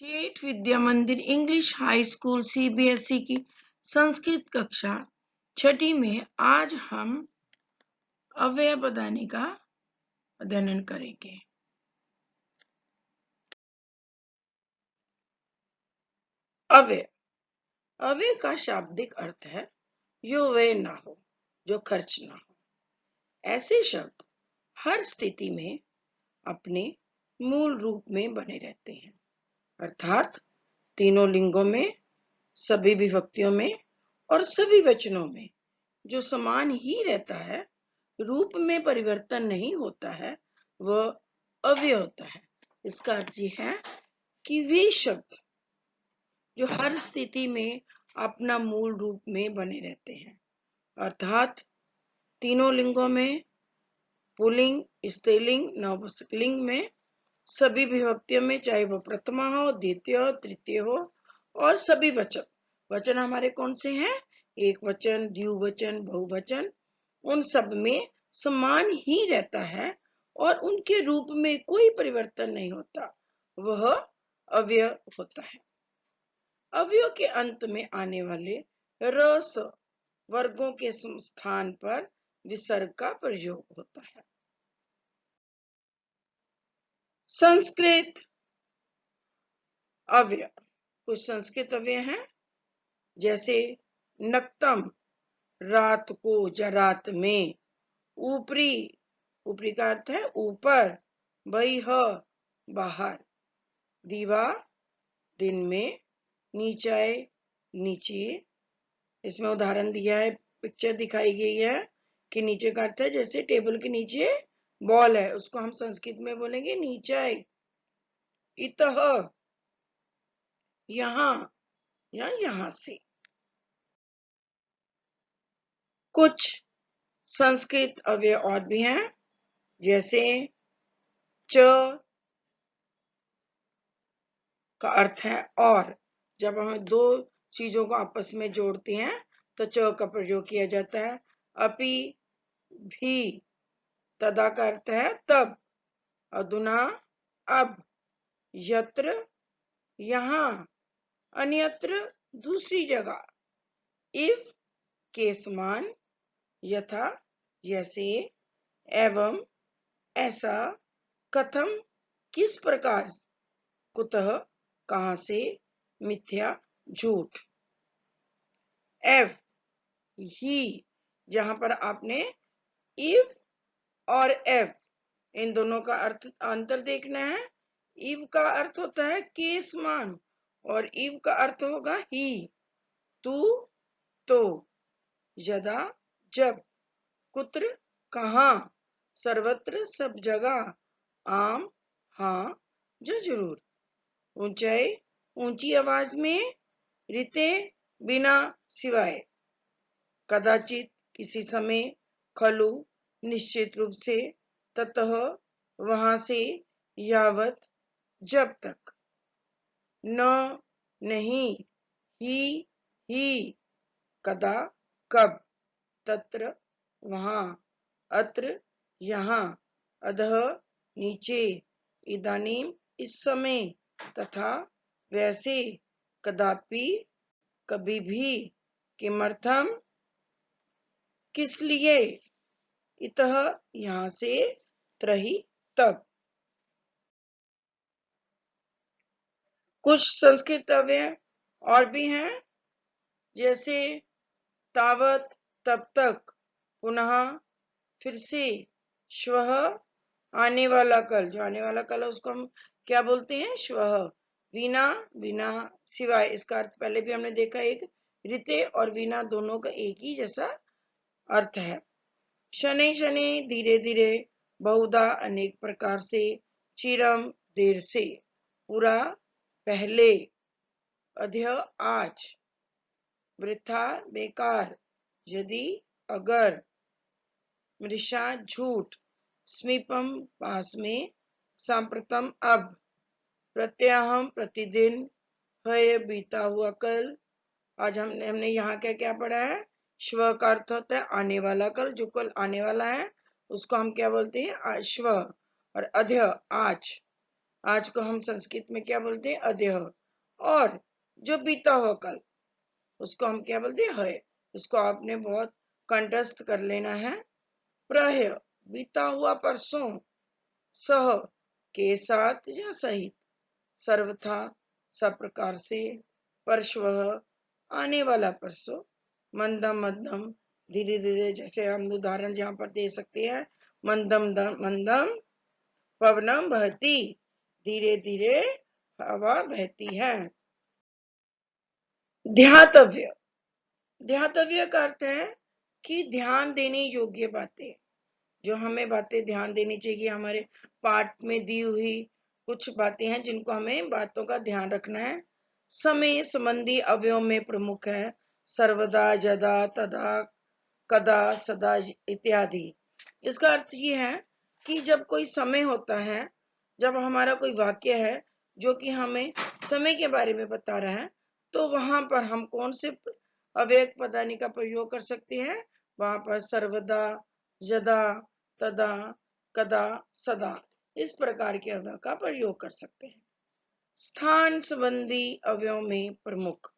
ठेठ विद्या मंदिर English high school CBSE की संस्कृत कक्षा छठी में आज हम अव्यय बताने का अध्ययन करेंगे। अव्यय अव्यय का शाब्दिक अर्थ है जो व्यय ना हो, जो खर्च ना हो। ऐसे शब्द हर स्थिति में अपने मूल रूप में बने रहते हैं, अर्थात तीनों लिंगों में, सभी विभक्तियों में और सभी वचनों में जो समान ही रहता है, रूप में परिवर्तन नहीं होता है, वह अव्यय होता है। इसका अर्थ यह है कि वे शब्द जो हर स्थिति में अपना मूल रूप में बने रहते हैं, अर्थात तीनों लिंगों में, पुल्लिंग, स्त्रीलिंग, नपुंसकलिंग में, सभी विभक्तियों में, चाहे वो प्रथमा हो, द्वितीय हो, तृतीय हो, और सभी वचन हमारे कौन से हैं? एक वचन, द्विवचन, बहुवचन, उन सब में समान ही रहता है और उनके रूप में कोई परिवर्तन नहीं होता, वह अव्यय होता है। अव्यय के अंत में आने वाले रस वर्गों के स्थान पर विसर्ग का प्रयोग होता है। संस्कृत अव्यय, कुछ संस्कृत अव्यय हैं जैसे नक्तम, रात को या रात में, ऊपरी, ऊपरी का अर्थ है ऊपर, बहिः बाहर, दीवा दिन में, नीचाए नीचे। इसमें उदाहरण दिया है, पिक्चर दिखाई गई है कि नीचे का अर्थ है जैसे टेबल के नीचे बॉल है, उसको हम संस्कृत में बोलेंगे नीचाए। इतः, यहाँ या यहाँ से। कुछ संस्कृत अव्यय और भी हैं जैसे च का अर्थ है और, जब हम दो चीजों को आपस में जोड़ते हैं तो च का प्रयोग किया जाता है। अपि, भी, तदा का अर्थ है तब, अधुना, अब, यत्र, यहाँ, अन्यत्र, दूसरी जगह, इव, के समान, यथा, जैसे, एवं, ऐसा, कथम, किस प्रकार, कुतः, कहां से, मिथ्या, झूठ। एव, ही, जहां पर आपने इव और एव इन दोनों का अर्थ अंतर देखना है। इव का अर्थ होता है के समान और इव का अर्थ होगा ही, तू, तो, यदा, जब, कुत्र, कहां, सर्वत्र, सब जगह, आम, हाँ, जरूर, ऊंचाई, ऊंची आवाज में, रीते, बिना, सिवाय, कदाचित, किसी समय, खलु, निश्चित रूप से, ततः, वहां से, यावत, जब तक, न, नहीं, ही, कदा, कब, तत्र, वहां, अत्र, यहाँ, अधः, नीचे, इदानीम, इस समय, तथा, वैसे, कदापि, कभी भी, किमर्थम, किस लिए, इतः, यहाँ से, त्रही, तब। कुछ संस्कृत अव्यय और भी हैं जैसे तावत, तब तक, पुनः, फिर से, श्वः, आने वाला कल, जो आने वाला कल है उसको हम क्या बोलते हैं? श्वः। वीना, बिना, सिवाय, इसका अर्थ पहले भी हमने देखा, एक रीते और वीना दोनों का एक ही जैसा अर्थ है। शनै शनै, धीरे धीरे, बहुधा, अनेक प्रकार से, चिरम, देर से, पूरा, पहले, अध्य, आज, वृथा, बेकार, यदि, अगर, मृषा, झूठ, समीपम, पास में, सांप्रतम, अब, प्रत्यहम, प्रतिदिन, हय, बीता हुआ कल। आज हमने यहाँ क्या क्या पढ़ा है? श्व का अर्थ होता है आने वाला कल, जो कल आने वाला है उसको हम क्या बोलते हैं? श्व। और अध्य, आज, आज को हम संस्कृत में क्या बोलते हैं, अद्य। और जो बीता हुआ कल, उसको हम क्या बोलते हैं, है। उसको आपने बहुत कंठस्थ कर लेना है। प्रह्य, बीता हुआ परसों। सह, के साथ या सहित। सर्वथा, सब प्रकार से। परश्वः, आने वाला परसों। मंदम मध्यम, धीरे धीरे, जैसे हम उदाहरण यहाँ पर दे सकते हैं। मंदम मंदम पवनम बहती, धीरे धीरे हवा बहती है। ध्यातव्य, ध्यातव्य का अर्थ है कि ध्यान देने योग्य बातें, जो हमें बातें ध्यान देनी चाहिए। हमारे पाठ में दी हुई कुछ बातें हैं जिनको हमें बातों का ध्यान रखना है। समय संबंधी अवयव में प्रमुख है सर्वदा, जदा, तदा, कदा, सदा इत्यादि। इसका अर्थ ये है कि जब कोई समय होता है, जब हमारा कोई वाक्य है जो कि हमें समय के बारे में बता रहा है, तो वहां पर हम कौन से अव्यक्त पदानी का प्रयोग कर सकते हैं? वहां पर सर्वदा, यदा, तदा, कदा, सदा, इस प्रकार के अवयव का प्रयोग कर सकते हैं। स्थान संबंधी अवयव में प्रमुख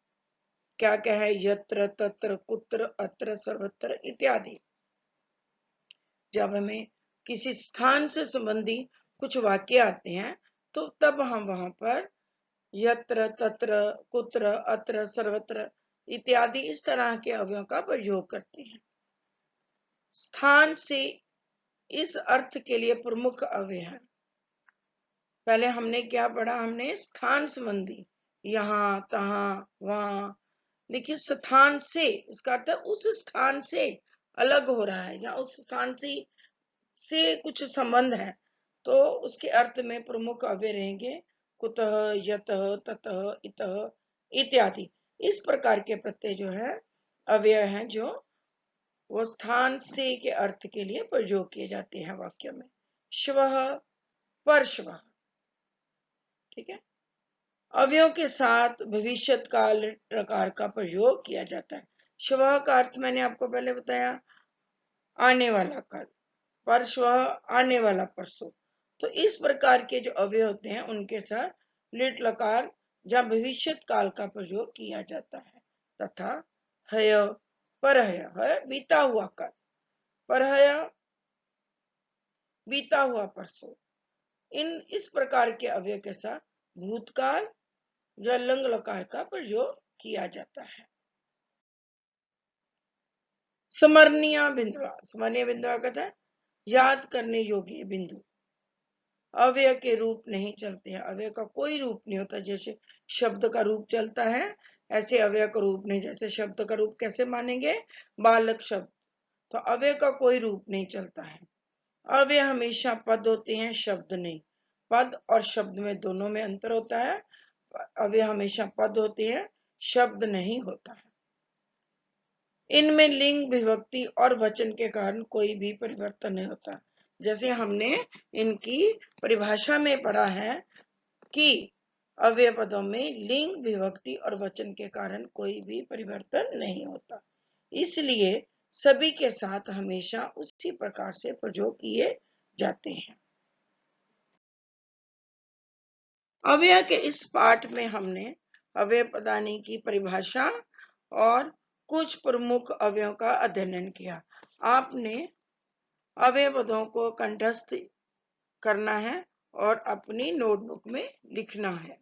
क्या क्या है? यत्र, तत्र, कुत्र, अत्र, सर्वत्र इत्यादि। जब हमें किसी स्थान से संबंधी कुछ वाक्य आते हैं, तो तब हम वहां पर यत्र, तत्र, कुत्र, अत्र, सर्वत्र इत्यादि इस तरह के अवयव का प्रयोग करते हैं। स्थान से इस अर्थ के लिए प्रमुख अवयव है। पहले हमने क्या पढ़ा? हमने स्थान संबंधी, यहाँ, तहाँ, वहां। लेकिन स्थान से, इसका अर्थ उस स्थान से अलग हो रहा है या उस स्थान से कुछ संबंध है, तो उसके अर्थ में प्रमुख अव्यय रहेंगे कुतः, यतः, ततः, इतः इत्यादि। इस प्रकार के प्रत्यय जो है अव्यय हैं, जो वो स्थान से के अर्थ के लिए प्रयोग किए जाते हैं वाक्य में। श्वः, परश्वः, ठीक है। अव्ययों के साथ भविष्यत काल प्रकार का प्रयोग किया जाता है। श्वः का अर्थ मैंने आपको पहले बताया, आने वाला कल। परश्वः, आने वाला परसों। तो इस प्रकार के जो अव्यय होते हैं उनके साथ लिट लकार या भविष्यत काल का प्रयोग किया जाता है। तथा हय, परहय, है बीता हुआ कल, परहय बीता हुआ परसों। इस प्रकार के अव्यय के साथ भूतकाल या लंग लकार का प्रयोग किया जाता है। स्मरणीय बिंदुआ, स्मरणीय बिंदुआ कहता है याद करने योग्य बिंदु। अव्यय के रूप नहीं चलते हैं, अव्यय का कोई रूप नहीं होता। जैसे शब्द का रूप चलता है, ऐसे अव्यय का रूप नहीं। जैसे शब्द का रूप कैसे मानेंगे? बालक शब्द, तो अव्यय का कोई रूप नहीं चलता है। अव्यय हमेशा पद होते हैं, शब्द नहीं। पद और शब्द में दोनों में अंतर होता है। अव्यय हमेशा पद होते हैं, शब्द नहीं होता है। इनमें लिंग, विभक्ति और वचन के कारण कोई भी परिवर्तन नहीं होता। जैसे हमने इनकी परिभाषा में पढ़ा है कि अव्यय पदों में लिंग, विभक्ति और वचन के कारण कोई भी परिवर्तन नहीं होता, इसलिए सभी के साथ हमेशा उसी प्रकार से प्रयोग किए जाते हैं। अव्यय के इस पाठ में हमने अव्यय पदानी की परिभाषा और कुछ प्रमुख अव्ययों का अध्ययन किया। आपने अव्यय पदों को कंठस्थ करना है और अपनी नोटबुक में लिखना है।